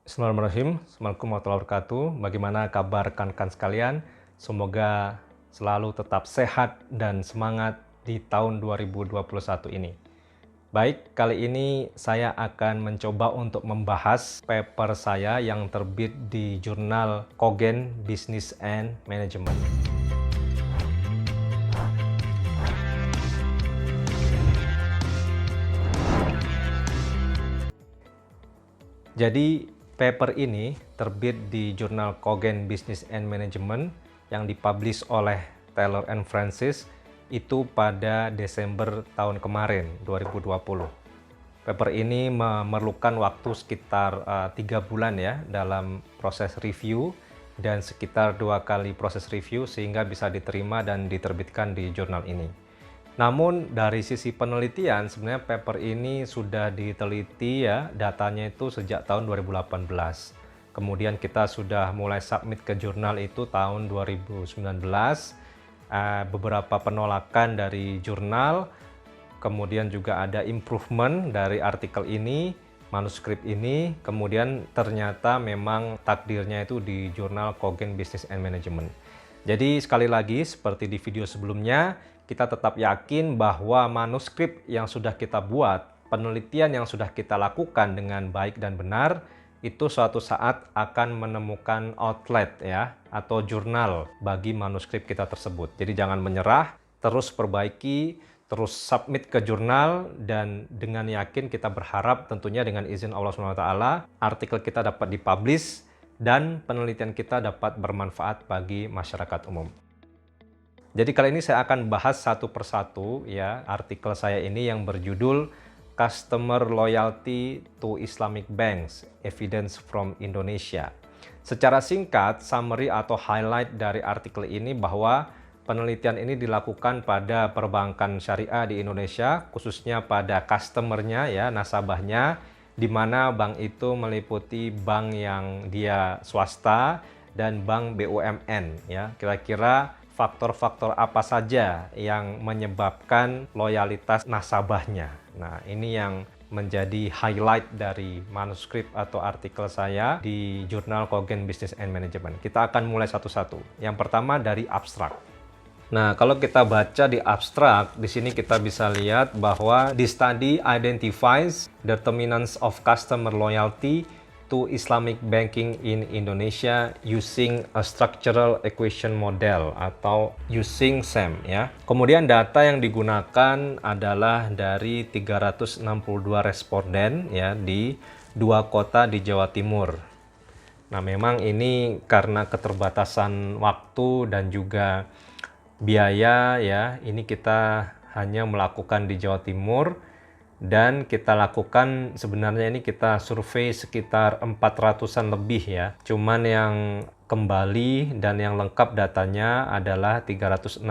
Bismillahirrahmanirrahim. Assalamualaikum warahmatullahi wabarakatuh. Bagaimana kabar rekan-rekan sekalian? Semoga selalu tetap sehat dan semangat di tahun 2021 ini. Baik, kali ini saya akan mencoba untuk membahas paper saya yang terbit di jurnal Cogent Business and Management. Jadi, paper ini terbit di jurnal Cogent Business and Management yang dipublish oleh Taylor and Francis itu pada Desember tahun kemarin, 2020. Paper ini memerlukan waktu sekitar 3 bulan ya dalam proses review dan sekitar 2 kali proses review sehingga bisa diterima dan diterbitkan di jurnal ini. Namun dari sisi penelitian sebenarnya paper ini sudah diteliti ya, datanya itu sejak tahun 2018. Kemudian kita sudah mulai submit ke jurnal itu tahun 2019. Beberapa penolakan dari jurnal, kemudian juga ada improvement dari artikel ini, manuskrip ini, kemudian ternyata memang takdirnya itu di jurnal Cogent Business and Management. Jadi sekali lagi seperti di video sebelumnya, kita tetap yakin bahwa manuskrip yang sudah kita buat, penelitian yang sudah kita lakukan dengan baik dan benar, itu suatu saat akan menemukan outlet ya, atau jurnal bagi manuskrip kita tersebut. Jadi jangan menyerah, terus perbaiki, terus submit ke jurnal, dan dengan yakin kita berharap tentunya dengan izin Allah SWT, artikel kita dapat dipublish dan penelitian kita dapat bermanfaat bagi masyarakat umum. Jadi kali ini saya akan bahas satu persatu ya artikel saya ini yang berjudul Customer Loyalty to Islamic Banks, Evidence from Indonesia. Secara singkat, summary atau highlight dari artikel ini bahwa penelitian ini dilakukan pada perbankan syariah di Indonesia, khususnya pada customernya ya, nasabahnya, di mana bank itu meliputi bank yang dia swasta dan bank BUMN ya. Kira-kira faktor-faktor apa saja yang menyebabkan loyalitas nasabahnya. Nah, ini yang menjadi highlight dari manuskrip atau artikel saya di jurnal Cogent Business and Management. Kita akan mulai satu-satu. Yang pertama dari abstrak. Nah, kalau kita baca di abstrak, di sini kita bisa lihat bahwa the study identifies determinants of customer loyalty to Islamic banking in Indonesia using a structural equation model atau using SEM ya. Kemudian data yang digunakan adalah dari 362 responden ya di 2 kota di Jawa Timur. Nah, memang ini karena keterbatasan waktu dan juga biaya ya, ini kita hanya melakukan di Jawa Timur. Dan kita lakukan sebenarnya ini kita survei sekitar 400-an lebih ya. Cuman yang kembali dan yang lengkap datanya adalah 362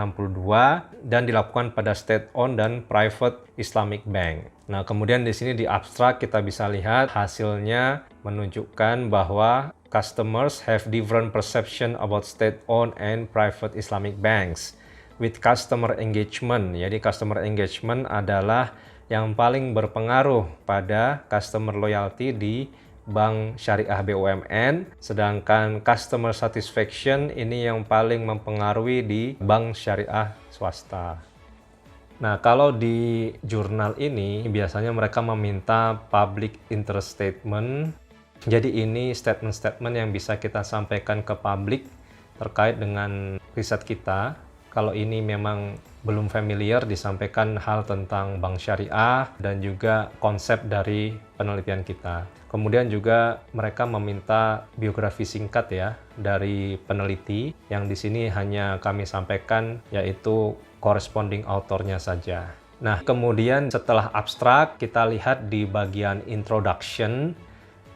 dan dilakukan pada state-owned dan private Islamic bank. Nah, kemudian di sini di abstrak kita bisa lihat hasilnya menunjukkan bahwa customers have different perception about state-owned and private Islamic banks with customer engagement. Jadi customer engagement adalah yang paling berpengaruh pada customer loyalty di bank syariah BUMN, sedangkan customer satisfaction ini yang paling mempengaruhi di bank syariah swasta. Nah, kalau di jurnal ini biasanya mereka meminta public interest statement. Jadi ini statement-statement yang bisa kita sampaikan ke publik terkait dengan riset kita. Kalau ini memang belum familiar, disampaikan hal tentang bank syariah dan juga konsep dari penelitian kita. Kemudian juga mereka meminta biografi singkat ya dari peneliti, yang di sini hanya kami sampaikan yaitu corresponding authornya saja. Nah, kemudian setelah abstrak kita lihat di bagian introduction.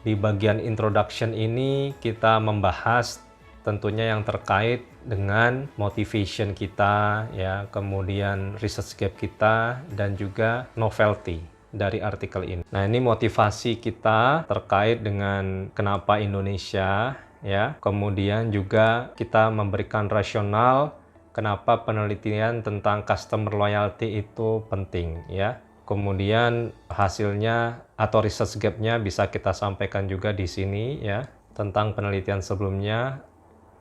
Di bagian introduction ini kita membahas tentunya yang terkait dengan motivation kita ya, kemudian research gap kita dan juga novelty dari artikel ini. Nah, ini motivasi kita terkait dengan kenapa Indonesia ya. Kemudian juga kita memberikan rasional kenapa penelitian tentang customer loyalty itu penting ya. Kemudian hasilnya atau research gap-nya bisa kita sampaikan juga di sini ya, tentang penelitian sebelumnya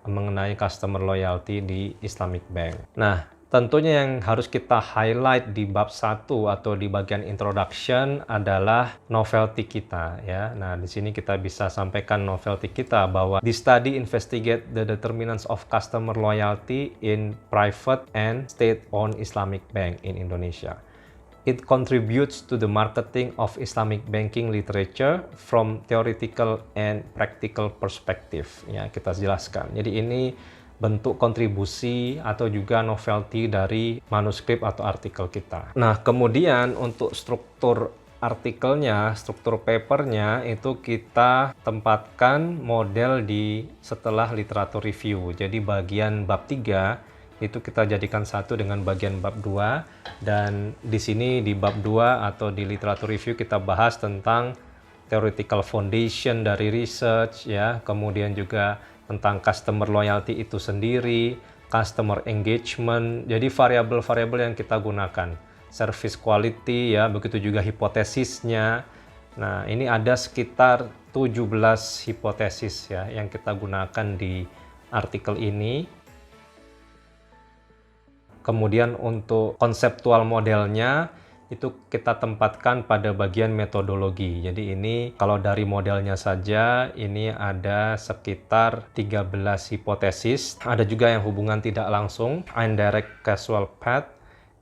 mengenai customer loyalty di Islamic Bank. Nah, tentunya yang harus kita highlight di bab 1 atau di bagian introduction adalah novelty kita ya. Nah, di sini kita bisa sampaikan novelty kita bahwa the study investigate the determinants of customer loyalty in private and state-owned Islamic bank in Indonesia. It contributes to the marketing of Islamic banking literature from theoretical and practical perspective. Ya, kita jelaskan. Jadi ini bentuk kontribusi atau juga novelty dari manuskrip atau artikel kita. Nah, kemudian untuk struktur artikelnya, struktur papernya itu kita tempatkan model di setelah literatur review. Jadi bagian bab 3 itu kita jadikan satu dengan bagian bab 2, dan di sini di bab 2 atau di literatur review kita bahas tentang theoretical foundation dari research ya, kemudian juga tentang customer loyalty itu sendiri, customer engagement, jadi variabel-variabel yang kita gunakan, service quality ya, begitu juga hipotesisnya. Nah, ini ada sekitar 17 hipotesis ya yang kita gunakan di artikel ini. Kemudian untuk konseptual modelnya itu kita tempatkan pada bagian metodologi. Jadi ini kalau dari modelnya saja ini ada sekitar 13 hipotesis. Ada juga yang hubungan tidak langsung, indirect causal path,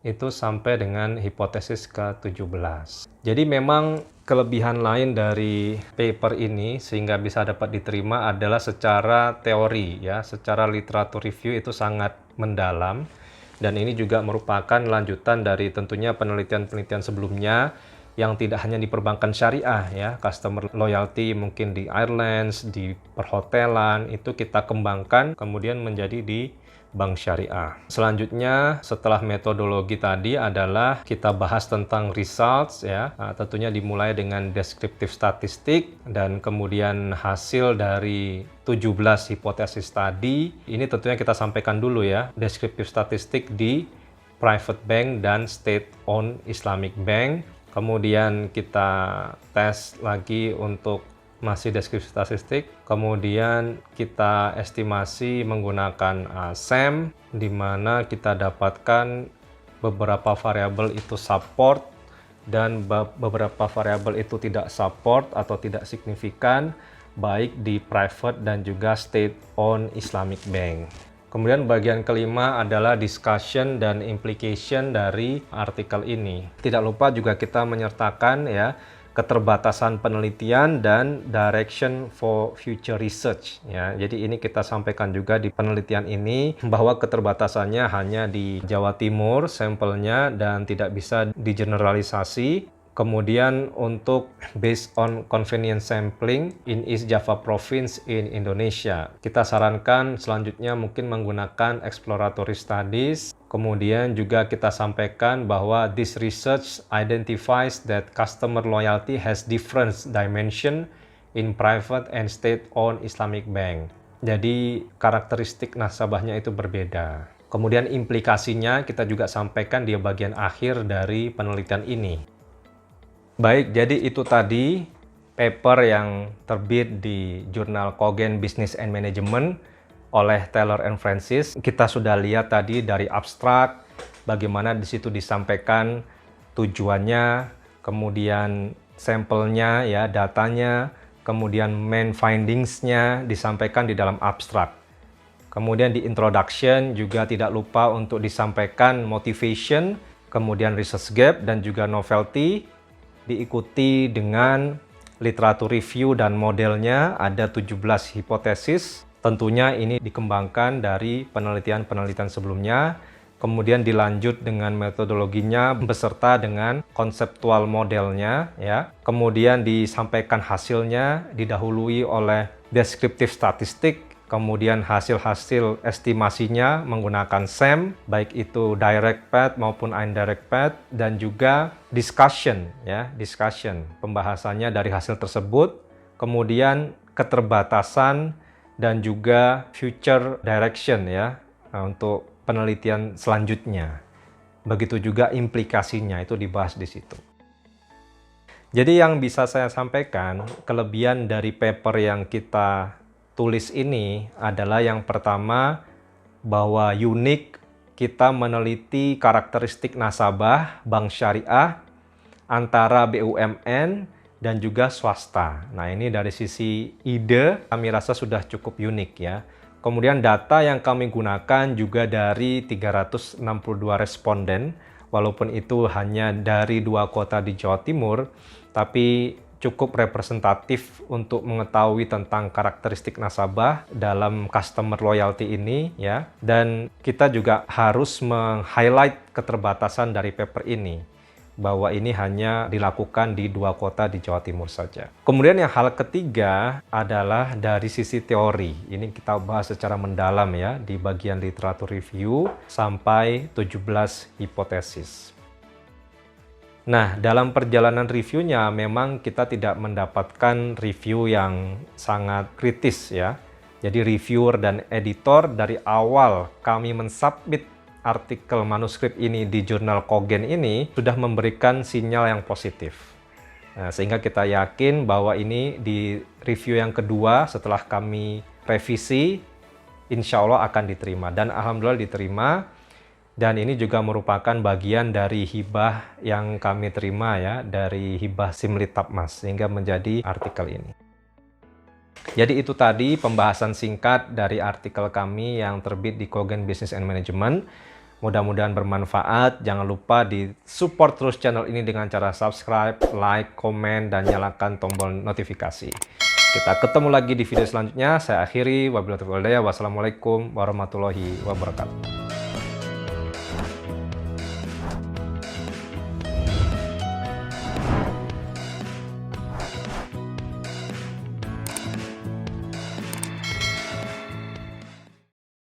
itu sampai dengan hipotesis ke-17. Jadi memang kelebihan lain dari paper ini sehingga bisa dapat diterima adalah secara teori ya, secara literatur review itu sangat mendalam. Dan ini juga merupakan lanjutan dari tentunya penelitian-penelitian sebelumnya yang tidak hanya di perbankan syariah ya, customer loyalty mungkin di airlines, di perhotelan, itu kita kembangkan kemudian menjadi di bank syariah. Selanjutnya setelah metodologi tadi adalah kita bahas tentang results ya. Nah, tentunya dimulai dengan deskriptif statistik dan kemudian hasil dari 17 hipotesis tadi. Ini tentunya kita sampaikan dulu ya, deskriptif statistik di private bank dan state-owned Islamic bank. Kemudian kita tes lagi untuk masih deskripsi statistik, kemudian kita estimasi menggunakan SAM, di mana kita dapatkan beberapa variabel itu support dan beberapa variabel itu tidak support atau tidak signifikan, baik di private dan juga state-owned Islamic bank. Kemudian bagian kelima adalah discussion dan implication dari artikel ini. Tidak lupa juga kita menyertakan ya, keterbatasan penelitian dan direction for future research ya. Jadi ini kita sampaikan juga di penelitian ini bahwa keterbatasannya hanya di Jawa Timur sampelnya dan tidak bisa digeneralisasi. Kemudian untuk based on convenience sampling in East Java Province in Indonesia, kita sarankan selanjutnya mungkin menggunakan exploratory studies. Kemudian juga kita sampaikan bahwa this research identifies that customer loyalty has different dimension in private and state-owned Islamic bank. Jadi karakteristik nasabahnya itu berbeda. Kemudian implikasinya kita juga sampaikan di bagian akhir dari penelitian ini. Baik, jadi itu tadi paper yang terbit di jurnal Cogen Business and Management oleh Taylor and Francis. Kita sudah lihat tadi dari abstrak, bagaimana di situ disampaikan tujuannya, kemudian sampelnya, ya, datanya, kemudian main findings-nya disampaikan di dalam abstrak. Kemudian di introduction juga tidak lupa untuk disampaikan motivation, kemudian research gap, dan juga novelty, diikuti dengan literatur review dan modelnya ada 17 hipotesis. Tentunya ini dikembangkan dari penelitian-penelitian sebelumnya, kemudian dilanjut dengan metodologinya beserta dengan konseptual modelnya ya. Kemudian disampaikan hasilnya didahului oleh deskriptif statistik, kemudian hasil-hasil estimasinya menggunakan SAM, baik itu direct path maupun indirect path, dan juga discussion ya, pembahasannya dari hasil tersebut, kemudian keterbatasan dan juga future direction ya untuk penelitian selanjutnya. Begitu juga implikasinya itu dibahas di situ. Jadi yang bisa saya sampaikan, kelebihan dari paper yang kita tulis ini adalah yang pertama, bahwa unik kita meneliti karakteristik nasabah bank syariah antara BUMN dan juga swasta. Nah, ini dari sisi ide kami rasa sudah cukup unik ya. Kemudian data yang kami gunakan juga dari 362 responden, walaupun itu hanya dari 2 kota di Jawa Timur, tapi cukup representatif untuk mengetahui tentang karakteristik nasabah dalam customer loyalty ini ya. Dan kita juga harus meng-highlight keterbatasan dari paper ini, bahwa ini hanya dilakukan di 2 kota di Jawa Timur saja. Kemudian yang hal ketiga adalah dari sisi teori. Ini kita bahas secara mendalam ya di bagian literatur review sampai 17 hipotesis. Nah, dalam perjalanan reviewnya memang kita tidak mendapatkan review yang sangat kritis ya. Jadi reviewer dan editor dari awal kami mensubmit artikel manuskrip ini di jurnal Cogent ini sudah memberikan sinyal yang positif. Nah, sehingga kita yakin bahwa ini di review yang kedua setelah kami revisi, insya Allah akan diterima. Dan alhamdulillah diterima. Dan ini juga merupakan bagian dari hibah yang kami terima ya, dari hibah Simlit Tapmas, sehingga menjadi artikel ini. Jadi itu tadi pembahasan singkat dari artikel kami yang terbit di Cogent Business and Management. Mudah-mudahan bermanfaat. Jangan lupa di support terus channel ini dengan cara subscribe, like, komen, dan nyalakan tombol notifikasi. Kita ketemu lagi di video selanjutnya. Saya akhiri. Wabillahi taufiq wal hidayah. Wassalamualaikum warahmatullahi wabarakatuh.